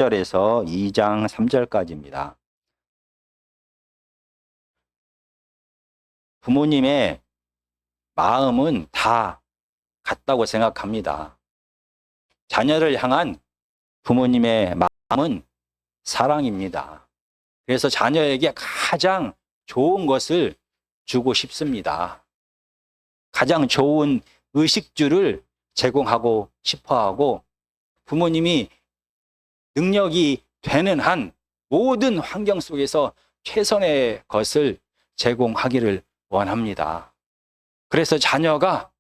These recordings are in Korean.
1절에서 2장 3절까지입니다. 부모님의 마음은 다 같다고 생각합니다. 자녀를 향한 부모님의 마음은 사랑입니다. 그래서 자녀에게 가장 좋은 것을 주고 싶습니다. 가장 좋은 의식주를 제공하고 싶어하고 부모님이 능력이 되는 한 모든 환경 속에서 최선의 것을 제공하기를 원합니다. 그래서 자녀가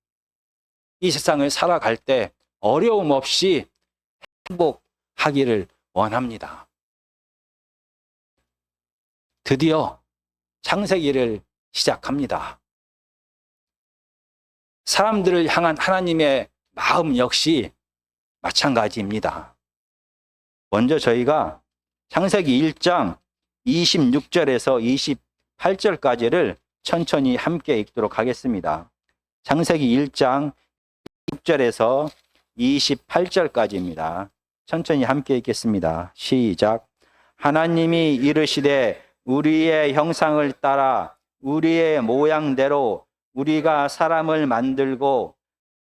이 세상을 살아갈 때 어려움 없이 행복하기를 원합니다. 드디어 창세기를 시작합니다. 사람들을 향한 하나님의 마음 역시 마찬가지입니다. 먼저 저희가 창세기 1장 26절에서 28절까지를 천천히 함께 읽도록 하겠습니다. 창세기 1장 6절에서 28절까지입니다. 천천히 함께 읽겠습니다. 시작. 하나님이 이르시되 우리의 형상을 따라 우리의 모양대로 우리가 사람을 만들고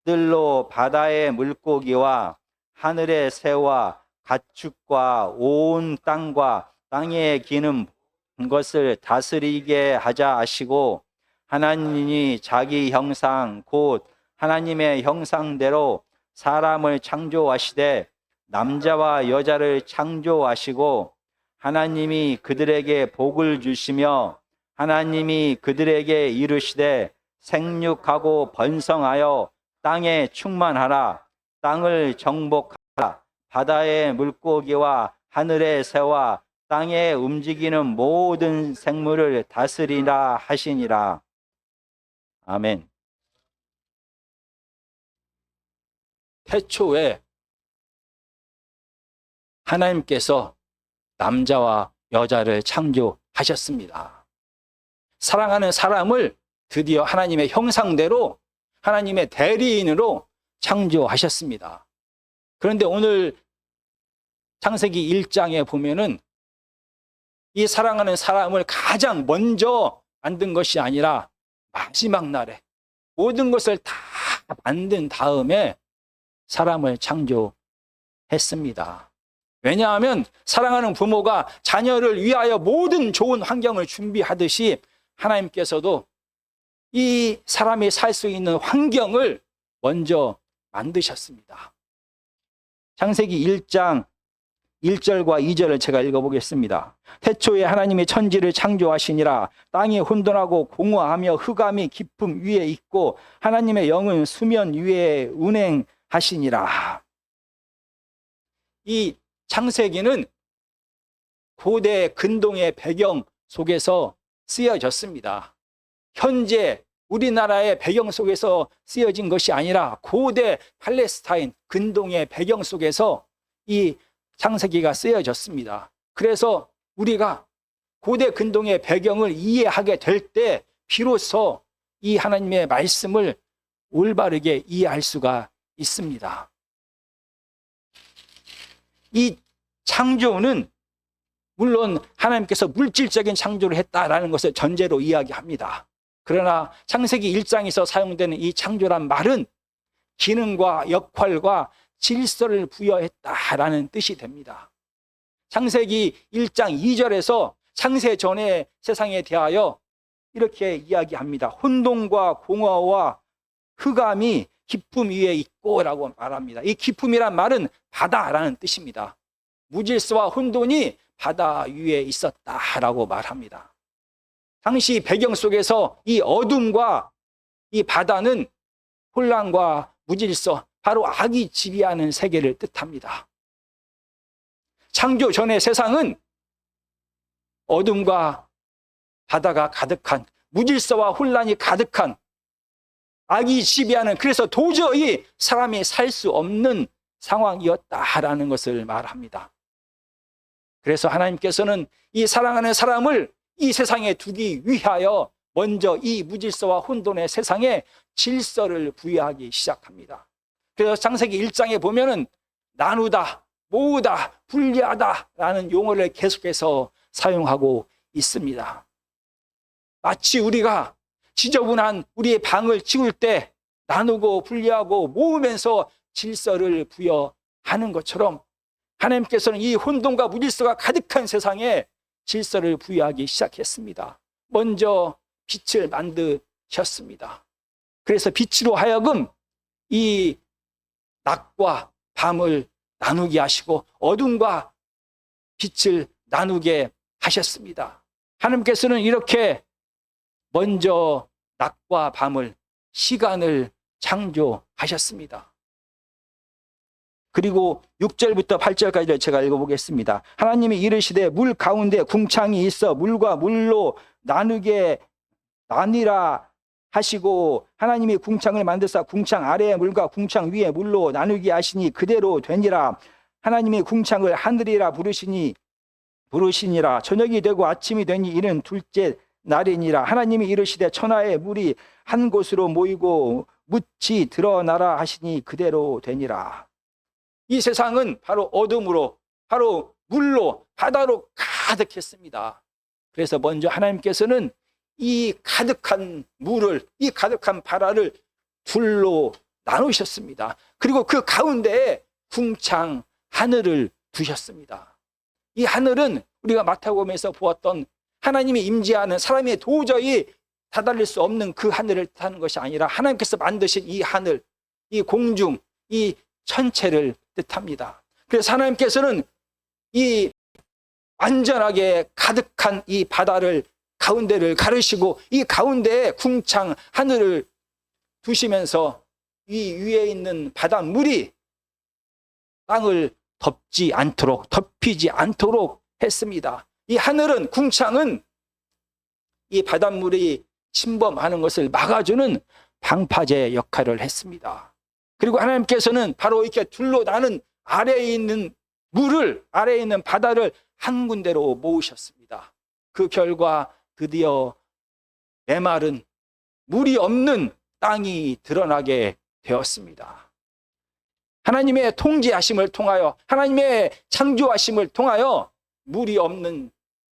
뜰로 바다의 물고기와 하늘의 새와 가축과 온 땅과 땅에 기는 것을 다스리게 하자 하시고 하나님이 자기 형상 곧 하나님의 형상대로 사람을 창조하시되 남자와 여자를 창조하시고 하나님이 그들에게 복을 주시며 하나님이 그들에게 이르시되 생육하고 번성하여 땅에 충만하라 땅을 정복하라 바다의 물고기와 하늘의 새와 땅에 움직이는 모든 생물을 다스리라 하시니라. 아멘. 태초에 하나님께서 남자와 여자를 창조하셨습니다. 사랑하는 사람을 드디어 하나님의 형상대로 하나님의 대리인으로 창조하셨습니다. 그런데 오늘 창세기 1장에 보면은 이 사랑하는 사람을 가장 먼저 만든 것이 아니라 마지막 날에 모든 것을 다 만든 다음에 사람을 창조했습니다. 왜냐하면 사랑하는 부모가 자녀를 위하여 모든 좋은 환경을 준비하듯이 하나님께서도 이 사람이 살 수 있는 환경을 먼저 만드셨습니다. 창세기 1장 1절과 2절을 제가 읽어보겠습니다. 태초에 하나님이 천지를 창조하시니라 땅이 혼돈하고 공허하며 흑암이 깊음 위에 있고 하나님의 영은 수면 위에 운행하시니라. 이 창세기는 고대 근동의 배경 속에서 쓰여졌습니다. 현재 우리나라의 배경 속에서 쓰여진 것이 아니라 고대 팔레스타인 근동의 배경 속에서 이 창세기가 쓰여졌습니다. 그래서 우리가 고대 근동의 배경을 이해하게 될 때 비로소 이 하나님의 말씀을 올바르게 이해할 수가 있습니다. 이 창조는 물론 하나님께서 물질적인 창조를 했다라는 것을 전제로 이야기합니다. 그러나 창세기 1장에서 사용되는 이 창조란 말은 기능과 역할과 질서를 부여했다라는 뜻이 됩니다. 창세기 1장 2절에서 창세 전의 세상에 대하여 이렇게 이야기합니다. 혼돈과 공허와 흑암이 깊음 위에 있고 라고 말합니다. 이 깊음이란 말은 바다라는 뜻입니다. 무질서와 혼돈이 바다 위에 있었다라고 말합니다. 당시 배경 속에서 이 어둠과 이 바다는 혼란과 무질서, 바로 악이 지배하는 세계를 뜻합니다. 창조 전의 세상은 어둠과 바다가 가득한, 무질서와 혼란이 가득한, 악이 지배하는, 그래서 도저히 사람이 살 수 없는 상황이었다라는 것을 말합니다. 그래서 하나님께서는 이 사랑하는 사람을 이 세상에 두기 위하여 먼저 이 무질서와 혼돈의 세상에 질서를 부여하기 시작합니다. 그래서 창세기 1장에 보면은 나누다, 모으다, 분리하다라는 용어를 계속해서 사용하고 있습니다. 마치 우리가 지저분한 우리의 방을 치울 때 나누고 분리하고 모으면서 질서를 부여하는 것처럼 하나님께서는 이 혼돈과 무질서가 가득한 세상에 질서를 부여하기 시작했습니다. 먼저 빛을 만드셨습니다. 그래서 빛으로 하여금 이 낮과 밤을 나누게 하시고 어둠과 빛을 나누게 하셨습니다. 하나님께서는 이렇게 먼저 낮과 밤을, 시간을 창조하셨습니다. 그리고 6절부터 8절까지를 제가 읽어보겠습니다. 하나님이 이르시되 물 가운데 궁창이 있어 물과 물로 나뉘라 하시고 하나님이 궁창을 만드사 궁창 아래의 물과 궁창 위의 물로 나누게 하시니 그대로 되니라. 하나님이 궁창을 하늘이라 부르시니라. 저녁이 되고 아침이 되니 이는 둘째 날이니라. 하나님이 이르시되 천하의 물이 한 곳으로 모이고 묻이 드러나라 하시니 그대로 되니라. 이 세상은 바로 어둠으로, 바로 물로, 바다로 가득했습니다. 그래서 먼저 하나님께서는 이 가득한 물을, 이 가득한 바다를 둘로 나누셨습니다. 그리고 그 가운데에 궁창 하늘을 두셨습니다. 이 하늘은 우리가 마태복음에서 보았던 하나님이 임재하는, 사람이 도저히 다다를 수 없는 그 하늘을 뜻하는 것이 아니라 하나님께서 만드신 이 하늘, 이 공중, 이 천체를 뜻합니다. 그래서 하나님께서는 이 완전하게 가득한 이 바다를, 가운데를 가르시고 이 가운데에 궁창 하늘을 두시면서 이 위에 있는 바닷물이 땅을 덮지 않도록, 덮이지 않도록 했습니다. 이 하늘은, 궁창은 이 바닷물이 침범하는 것을 막아주는 방파제 역할을 했습니다. 그리고 하나님께서는 바로 이렇게 둘로 나눈 아래에 있는 물을, 아래에 있는 바다를 한 군데로 모으셨습니다. 그 결과 드디어 메마른 물이 없는 땅이 드러나게 되었습니다. 하나님의 통제하심을 통하여, 하나님의 창조하심을 통하여 물이 없는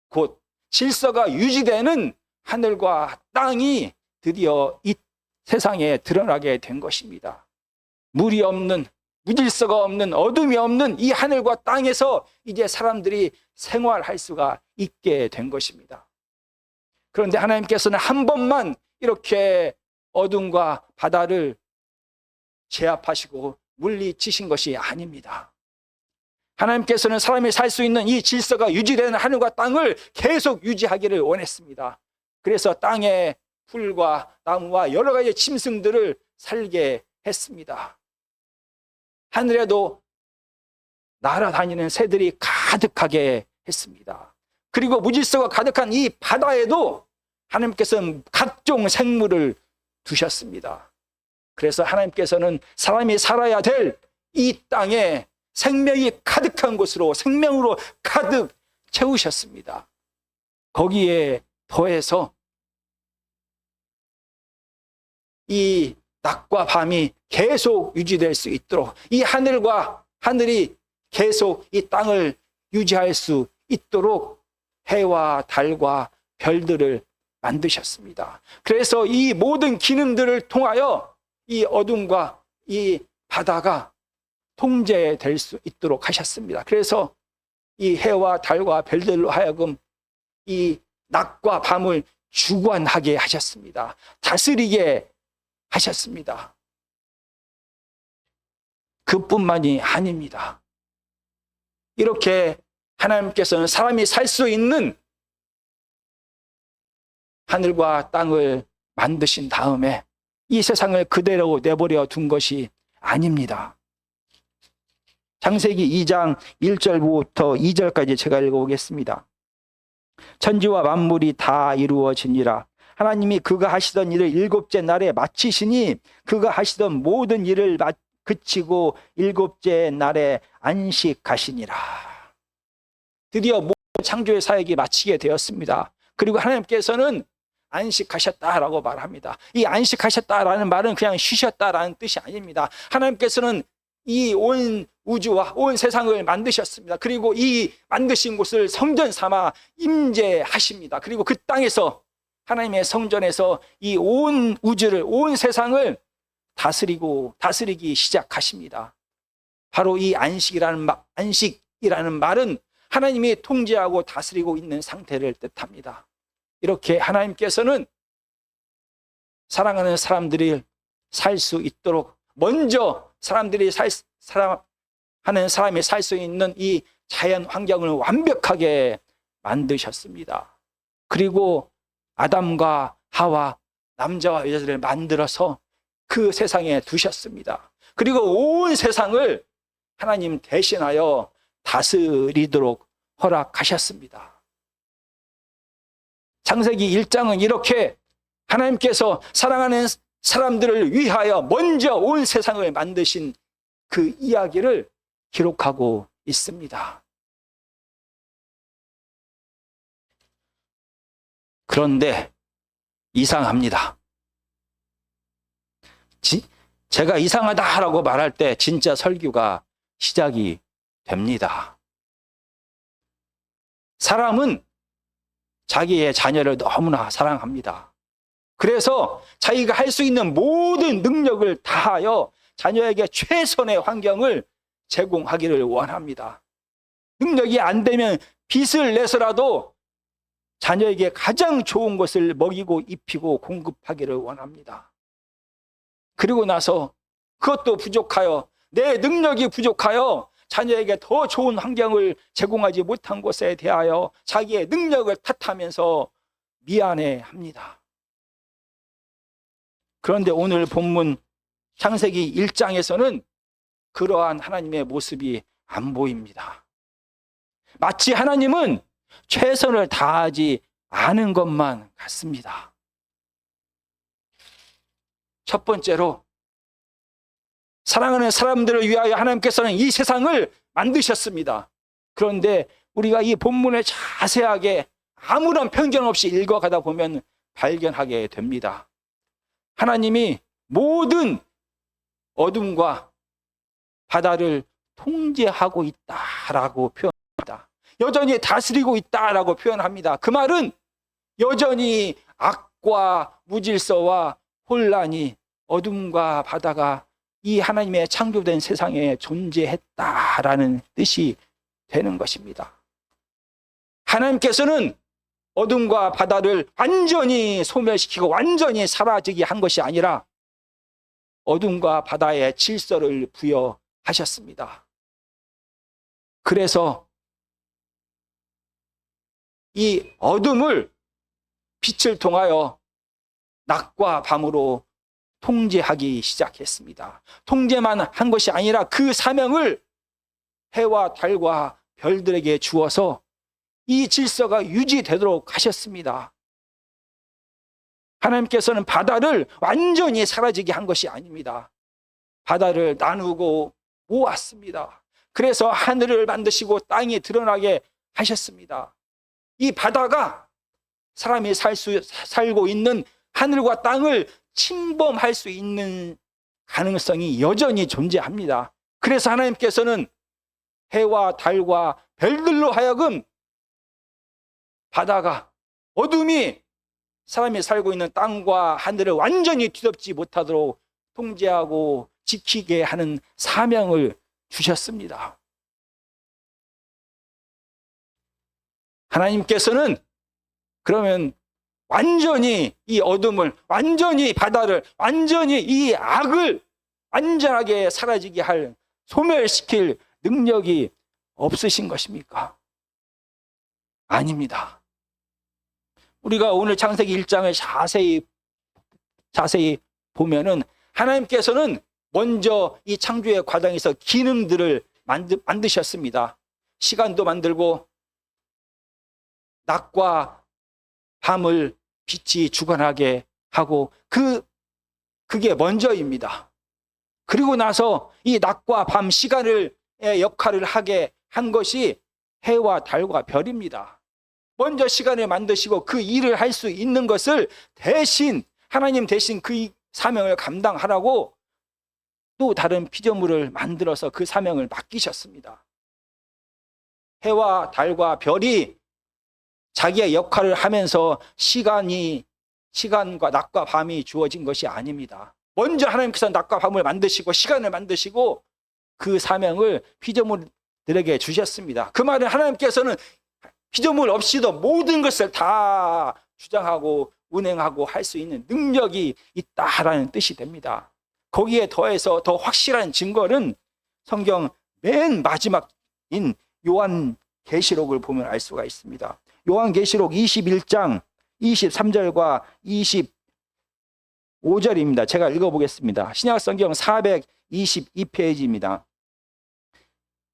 곳, 질서가 유지되는 하늘과 땅이 드디어 이 세상에 드러나게 된 것입니다. 물이 없는, 무질서가 없는, 어둠이 없는 이 하늘과 땅에서 이제 사람들이 생활할 수가 있게 된 것입니다. 그런데 하나님께서는 한 번만 이렇게 어둠과 바다를 제압하시고 물리치신 것이 아닙니다. 하나님께서는 사람이 살 수 있는 이 질서가 유지되는 하늘과 땅을 계속 유지하기를 원했습니다. 그래서 땅에 풀과 나무와 여러 가지 짐승들을 살게 했습니다. 하늘에도 날아다니는 새들이 가득하게 했습니다. 그리고 무질서가 가득한 이 바다에도 하나님께서는 각종 생물을 두셨습니다. 그래서 하나님께서는 사람이 살아야 될 이 땅에 생명이 가득한 곳으로, 생명으로 가득 채우셨습니다. 거기에 더해서 이 낮과 밤이 계속 유지될 수 있도록, 이 하늘과 하늘이 계속 이 땅을 유지할 수 있도록 해와 달과 별들을 만드셨습니다. 그래서 이 모든 기능들을 통하여 이 어둠과 이 바다가 통제될 수 있도록 하셨습니다. 그래서 이 해와 달과 별들로 하여금 이 낮과 밤을 주관하게 하셨습니다. 다스리게 하셨습니다. 그뿐만이 아닙니다. 이렇게 하나님께서는 사람이 살 수 있는 하늘과 땅을 만드신 다음에 이 세상을 그대로 내버려 둔 것이 아닙니다. 창세기 2장 1절부터 2절까지 제가 읽어보겠습니다. 천지와 만물이 다 이루어지니라. 하나님이 그가 하시던 일을 일곱째 날에 마치시니 그가 하시던 모든 일을 그치고 일곱째 날에 안식하시니라. 드디어 모든 창조의 사역이 마치게 되었습니다. 그리고 하나님께서는 안식하셨다라고 말합니다. 이 안식하셨다라는 말은 그냥 쉬셨다라는 뜻이 아닙니다. 하나님께서는 이 온 우주와 온 세상을 만드셨습니다. 그리고 이 만드신 곳을 성전 삼아 임재하십니다. 그리고 그 땅에서 하나님의 성전에서 이 온 우주를, 온 세상을 다스리기 시작하십니다. 바로 이 안식이라는 말은 하나님이 통제하고 다스리고 있는 상태를 뜻합니다. 이렇게 하나님께서는 사랑하는 사람들이 살 수 있도록 먼저 하는 사람이 살 수 있는 이 자연 환경을 완벽하게 만드셨습니다. 그리고 아담과 하와, 남자와 여자들을 만들어서 그 세상에 두셨습니다. 그리고 온 세상을 하나님 대신하여 다스리도록 허락하셨습니다. 창세기 1장은 이렇게 하나님께서 사랑하는 사람들을 위하여 먼저 온 세상을 만드신 그 이야기를 기록하고 있습니다. 그런데 이상합니다. 제가 이상하다라고 말할 때 진짜 설교가 시작이 됩니다. 사람은 자기의 자녀를 너무나 사랑합니다. 그래서 자기가 할 수 있는 모든 능력을 다하여 자녀에게 최선의 환경을 제공하기를 원합니다. 능력이 안 되면 빚을 내서라도 자녀에게 가장 좋은 것을 먹이고 입히고 공급하기를 원합니다. 그리고 나서 그것도 부족하여, 내 능력이 부족하여 자녀에게 더 좋은 환경을 제공하지 못한 것에 대하여 자기의 능력을 탓하면서 미안해합니다. 그런데 오늘 본문 창세기 1장에서는 그러한 하나님의 모습이 안 보입니다. 마치 하나님은 최선을 다하지 않은 것만 같습니다. 첫 번째로, 사랑하는 사람들을 위하여 하나님께서는 이 세상을 만드셨습니다. 그런데 우리가 이 본문을 자세하게 아무런 편견 없이 읽어가다 보면 발견하게 됩니다. 하나님이 모든 어둠과 바다를 통제하고 있다라고 표현합니다. 여전히 다스리고 있다라고 표현합니다. 그 말은 여전히 악과 무질서와 혼란이, 어둠과 바다가 이 하나님의 창조된 세상에 존재했다라는 뜻이 되는 것입니다. 하나님께서는 어둠과 바다를 완전히 소멸시키고 완전히 사라지게 한 것이 아니라 어둠과 바다에 질서를 부여하셨습니다. 그래서 이 어둠을 빛을 통하여 낮과 밤으로 통제하기 시작했습니다. 통제만 한 것이 아니라 그 사명을 해와 달과 별들에게 주어서 이 질서가 유지되도록 하셨습니다. 하나님께서는 바다를 완전히 사라지게 한 것이 아닙니다. 바다를 나누고 모았습니다. 그래서 하늘을 만드시고 땅이 드러나게 하셨습니다. 이 바다가 사람이 살고 있는 하늘과 땅을 침범할 수 있는 가능성이 여전히 존재합니다. 그래서 하나님께서는 해와 달과 별들로 하여금 바다가, 어둠이 사람이 살고 있는 땅과 하늘을 완전히 뒤덮지 못하도록 통제하고 지키게 하는 사명을 주셨습니다. 하나님께서는 그러면 완전히 이 어둠을, 완전히 바다를, 완전히 이 악을 완전하게 사라지게 할, 소멸시킬 능력이 없으신 것입니까? 아닙니다. 우리가 오늘 창세기 1장을 자세히 보면은 하나님께서는 먼저 이 창조의 과정에서 기능들을 만드셨습니다. 시간도 만들고 낮과 밤을 빛이 주관하게 하고 그게 먼저입니다. 그리고 나서 이 낮과 밤 시간의 역할을 하게 한 것이 해와 달과 별입니다. 먼저 시간을 만드시고 그 일을 할 수 있는 것을 하나님 대신 그 사명을 감당하라고 또 다른 피조물을 만들어서 그 사명을 맡기셨습니다. 해와 달과 별이 자기의 역할을 하면서 시간과 낮과 밤이 주어진 것이 아닙니다. 먼저 하나님께서 낮과 밤을 만드시고 시간을 만드시고 그 사명을 피조물들에게 주셨습니다. 그 말은 하나님께서는 피조물 없이도 모든 것을 다 주장하고 운행하고 할 수 있는 능력이 있다라는 뜻이 됩니다. 거기에 더해서 더 확실한 증거는 성경 맨 마지막인 요한계시록을 보면 알 수가 있습니다. 요한계시록 21장 23절과 25절입니다. 제가 읽어보겠습니다. 신약성경 422페이지입니다.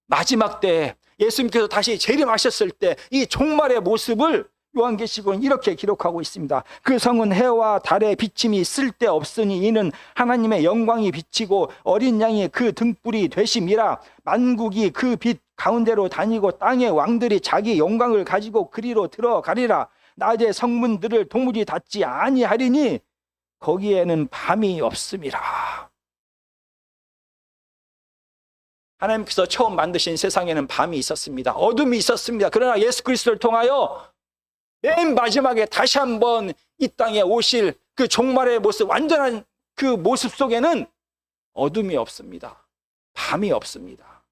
마지막 때 예수님께서 다시 재림하셨을 때 이 종말의 모습을 요한계시록은 이렇게 기록하고 있습니다. 그 성은 해와 달의 비침이 쓸데없으니 이는 하나님의 영광이 비치고 어린 양이 그 등불이 되심이라. 만국이 그 빛 가운데로 다니고 땅의 왕들이 자기 영광을 가지고 그리로 들어가리라. 낮에 성문들을 동물이 닫지 아니하리니 거기에는 밤이 없음이라. 하나님께서 처음 만드신 세상에는 밤이 있었습니다. 어둠이 있었습니다. 그러나 예수 그리스도를 통하여 맨 마지막에 다시 한번 이 땅에 오실 그 종말의 모습, 완전한 그 모습 속에는 어둠이 없습니다. 밤이 없습니다.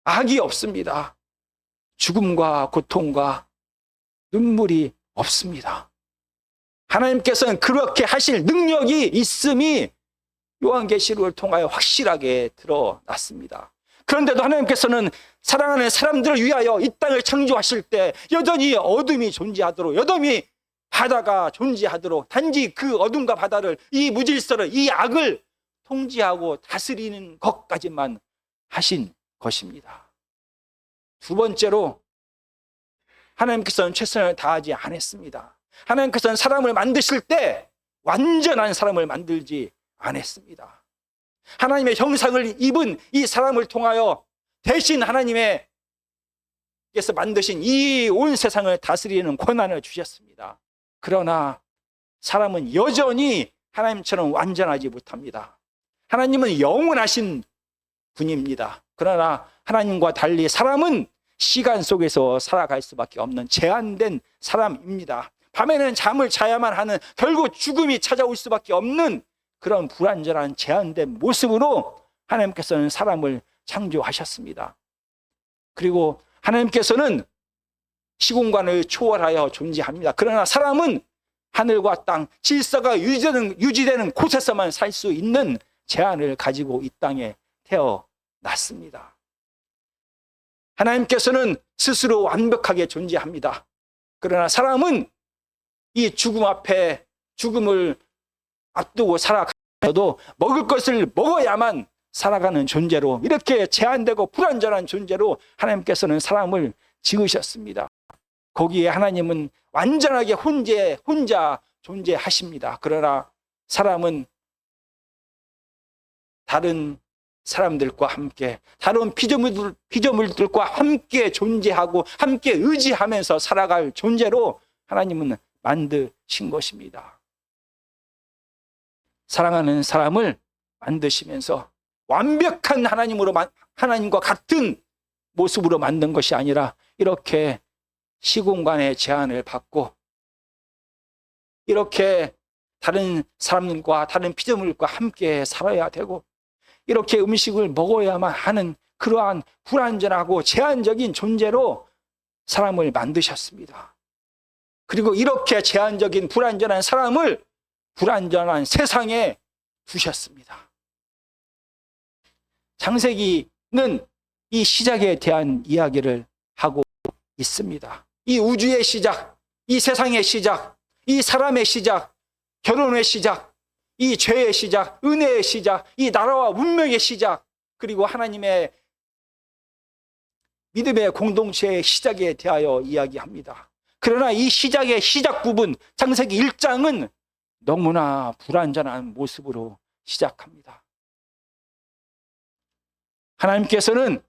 악이 없습니다. 죽음과 고통과 눈물이 없습니다. 하나님께서는 그렇게 하실 능력이 있음이 요한계시록을 통하여 확실하게 드러났습니다. 그런데도 하나님께서는 사랑하는 사람들을 위하여 이 땅을 창조하실 때 여전히 어둠이 존재하도록, 여전히 바다가 존재하도록, 단지 그 어둠과 바다를, 이 무질서를, 이 악을 통제하고 다스리는 것까지만 하신 것입니다. 두 번째로 하나님께서는 최선을 다하지 않았습니다. 하나님께서는 사람을 만드실 때 완전한 사람을 만들지 않았습니다. 하나님의 형상을 입은 이 사람을 통하여 대신 하나님께서 만드신 이 온 세상을 다스리는 권한을 주셨습니다. 그러나 사람은 여전히 하나님처럼 완전하지 못합니다. 하나님은 영원하신 분입니다. 그러나 하나님과 달리 사람은 시간 속에서 살아갈 수밖에 없는 제한된 사람입니다. 밤에는 잠을 자야만 하는, 결국 죽음이 찾아올 수밖에 없는 그런 불완전한 제한된 모습으로 하나님께서는 사람을 창조하셨습니다. 그리고 하나님께서는 시공간을 초월하여 존재합니다. 그러나 사람은 하늘과 땅, 질서가 유지되는 곳에서만 살 수 있는 제한을 가지고 이 땅에 태어났습니다. 하나님께서는 스스로 완벽하게 존재합니다. 그러나 사람은 이 죽음 앞에, 죽음을 앞두고 살아가도 먹을 것을 먹어야만 살아가는 존재로, 이렇게 제한되고 불완전한 존재로 하나님께서는 사람을 지으셨습니다. 거기에 하나님은 완전하게 혼자 존재하십니다. 그러나 사람은 다른 사람들과 함께, 다른 피조물들과 함께 존재하고 함께 의지하면서 살아갈 존재로 하나님은 만드신 것입니다. 사랑하는 사람을 만드시면서 완벽한 하나님과 같은 모습으로 만든 것이 아니라 이렇게 시공간의 제한을 받고 이렇게 다른 사람과 다른 피조물과 함께 살아야 되고 이렇게 음식을 먹어야만 하는 그러한 불완전하고 제한적인 존재로 사람을 만드셨습니다. 그리고 이렇게 제한적인 불완전한 사람을 불완전한 세상에 두셨습니다. 창세기는 이 시작에 대한 이야기를 하고 있습니다. 이 우주의 시작, 이 세상의 시작, 이 사람의 시작, 결혼의 시작, 이 죄의 시작, 은혜의 시작, 이 나라와 문명의 시작, 그리고 하나님의 믿음의 공동체의 시작에 대하여 이야기합니다. 그러나 이 시작의 시작 부분, 창세기 1장은 너무나 불완전한 모습으로 시작합니다. 하나님께서는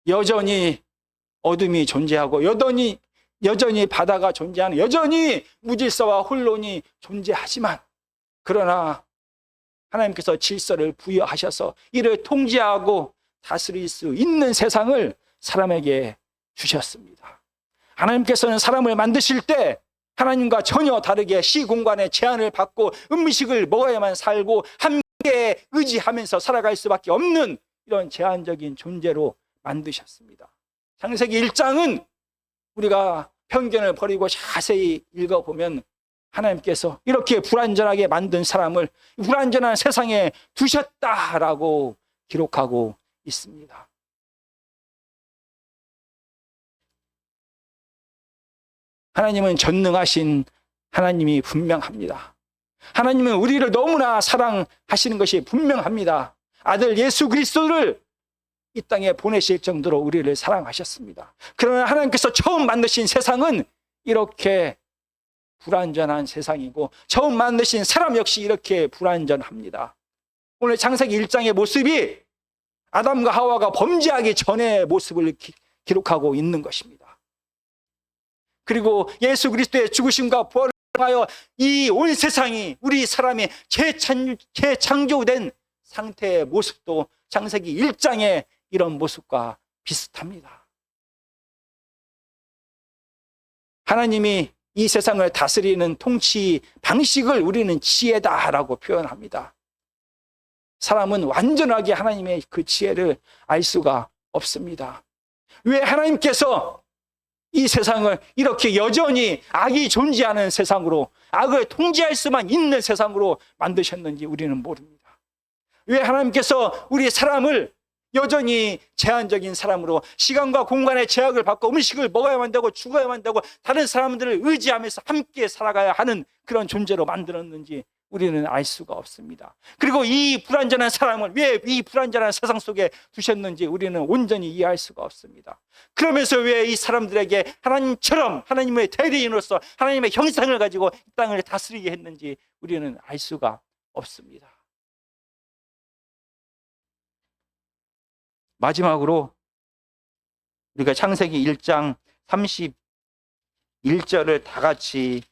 여전히 어둠이 존재하고 여전히 바다가 존재하는, 여전히 무질서와 혼돈이 존재하지만 그러나 하나님께서 질서를 부여하셔서 이를 통제하고 다스릴 수 있는 세상을 사람에게 주셨습니다. 하나님께서는 사람을 만드실 때 하나님과 전혀 다르게 시공간의 제한을 받고 음식을 먹어야만 살고 함께 의지하면서 살아갈 수밖에 없는 이런 제한적인 존재로 만드셨습니다. 창세기 1장은 우리가 편견을 버리고 자세히 읽어보면 하나님께서 이렇게 불완전하게 만든 사람을 불완전한 세상에 두셨다라고 기록하고 있습니다. 하나님은 전능하신 하나님이 분명합니다. 하나님은 우리를 너무나 사랑하시는 것이 분명합니다. 아들 예수 그리스도를 이 땅에 보내실 정도로 우리를 사랑하셨습니다. 그러나 하나님께서 처음 만드신 세상은 이렇게 불완전한 세상이고 처음 만드신 사람 역시 이렇게 불완전합니다. 오늘 창세기 1장의 모습이 아담과 하와가 범죄하기 전의 모습을 기록하고 있는 것입니다. 그리고 예수 그리스도의 죽으심과 부활을 통하여 이 온 세상이 우리 사람이 재창조된 상태의 모습도 창세기 1장의 이런 모습과 비슷합니다. 하나님이 이 세상을 다스리는 통치 방식을 우리는 지혜다라고 표현합니다. 사람은 완전하게 하나님의 그 지혜를 알 수가 없습니다. 왜 하나님께서 이 세상을 이렇게 여전히 악이 존재하는 세상으로, 악을 통제할 수만 있는 세상으로 만드셨는지 우리는 모릅니다. 왜 하나님께서 우리 사람을 여전히 제한적인 사람으로 시간과 공간의 제약을 받고 음식을 먹어야만 되고 죽어야만 되고 다른 사람들을 의지하면서 함께 살아가야 하는 그런 존재로 만들었는지 우리는 알 수가 없습니다. 그리고 이 불완전한 사람을 왜 이 불완전한 세상 속에 두셨는지 우리는 온전히 이해할 수가 없습니다. 그러면서 왜 이 사람들에게 하나님처럼 하나님의 대리인으로서 하나님의 형상을 가지고 이 땅을 다스리게 했는지 우리는 알 수가 없습니다. 마지막으로 우리가 창세기 1장 31절을 다 같이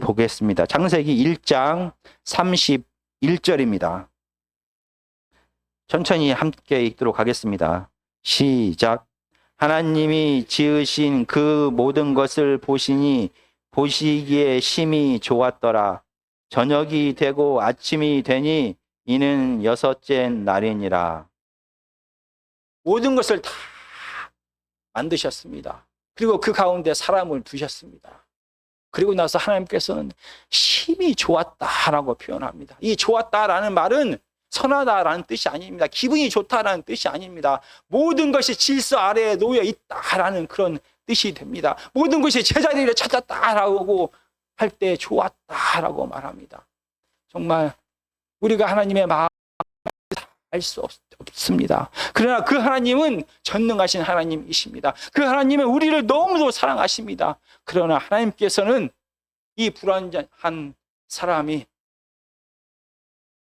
보겠습니다. 창세기 1장 31절입니다. 천천히 함께 읽도록 하겠습니다. 시작. 하나님이 지으신 그 모든 것을 보시니 보시기에 심히 좋았더라. 저녁이 되고 아침이 되니 이는 여섯째 날이니라. 모든 것을 다 만드셨습니다. 그리고 그 가운데 사람을 두셨습니다. 그리고 나서 하나님께서는 심히 좋았다라고 표현합니다. 이 좋았다라는 말은 선하다라는 뜻이 아닙니다. 기분이 좋다라는 뜻이 아닙니다. 모든 것이 질서 아래에 놓여 있다라는 그런 뜻이 됩니다. 모든 것이 제자리를 찾았다라고 할 때 좋았다라고 말합니다. 정말 우리가 하나님의 마음을 알 수 없습니다. 그러나 그 하나님은 전능하신 하나님이십니다. 그 하나님은 우리를 너무도 사랑하십니다. 그러나 하나님께서는 이 불완전한 사람이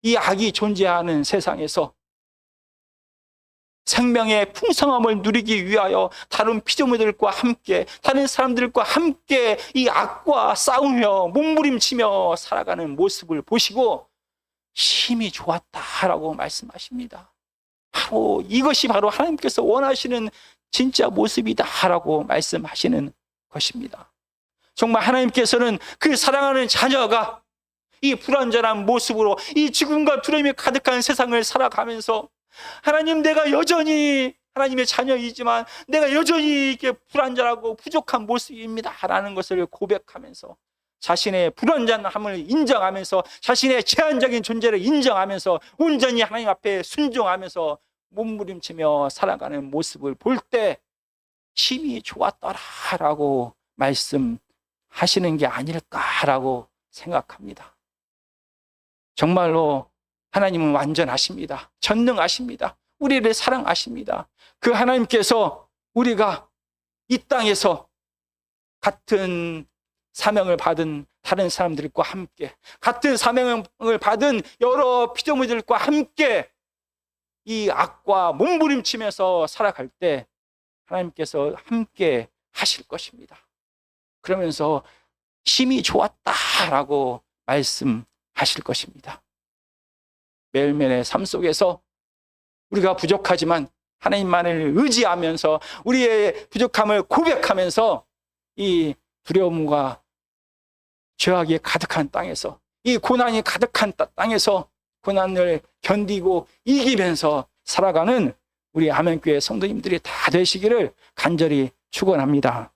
이 악이 존재하는 세상에서 생명의 풍성함을 누리기 위하여 다른 피조물들과 함께 다른 사람들과 함께 이 악과 싸우며 몸부림치며 살아가는 모습을 보시고 심히 좋았다라고 말씀하십니다. 바로 이것이 바로 하나님께서 원하시는 진짜 모습이다라고 말씀하시는 것입니다. 정말 하나님께서는 그 사랑하는 자녀가 이 불완전한 모습으로 이 죽음과 두려움이 가득한 세상을 살아가면서 하나님, 내가 여전히 하나님의 자녀이지만 내가 여전히 이렇게 불완전하고 부족한 모습입니다라는 것을 고백하면서 자신의 불완전함을 인정하면서 자신의 제한적인 존재를 인정하면서 온전히 하나님 앞에 순종하면서 몸부림치며 살아가는 모습을 볼 때 심히 좋았더라라고 말씀하시는 게 아닐까라고 생각합니다. 정말로 하나님은 완전하십니다. 전능하십니다. 우리를 사랑하십니다. 그 하나님께서 우리가 이 땅에서 같은 사명을 받은 다른 사람들과 함께 같은 사명을 받은 여러 피조물들과 함께 이 악과 몸부림치면서 살아갈 때 하나님께서 함께 하실 것입니다. 그러면서 심히 좋았다라고 말씀하실 것입니다. 매일매일의 삶 속에서 우리가 부족하지만 하나님만을 의지하면서 우리의 부족함을 고백하면서 이 두려움과 죄악이 가득한 땅에서, 이 고난이 가득한 땅에서 고난을 견디고 이기면서 살아가는 우리 아멘교회 성도님들이 다 되시기를 간절히 축원합니다.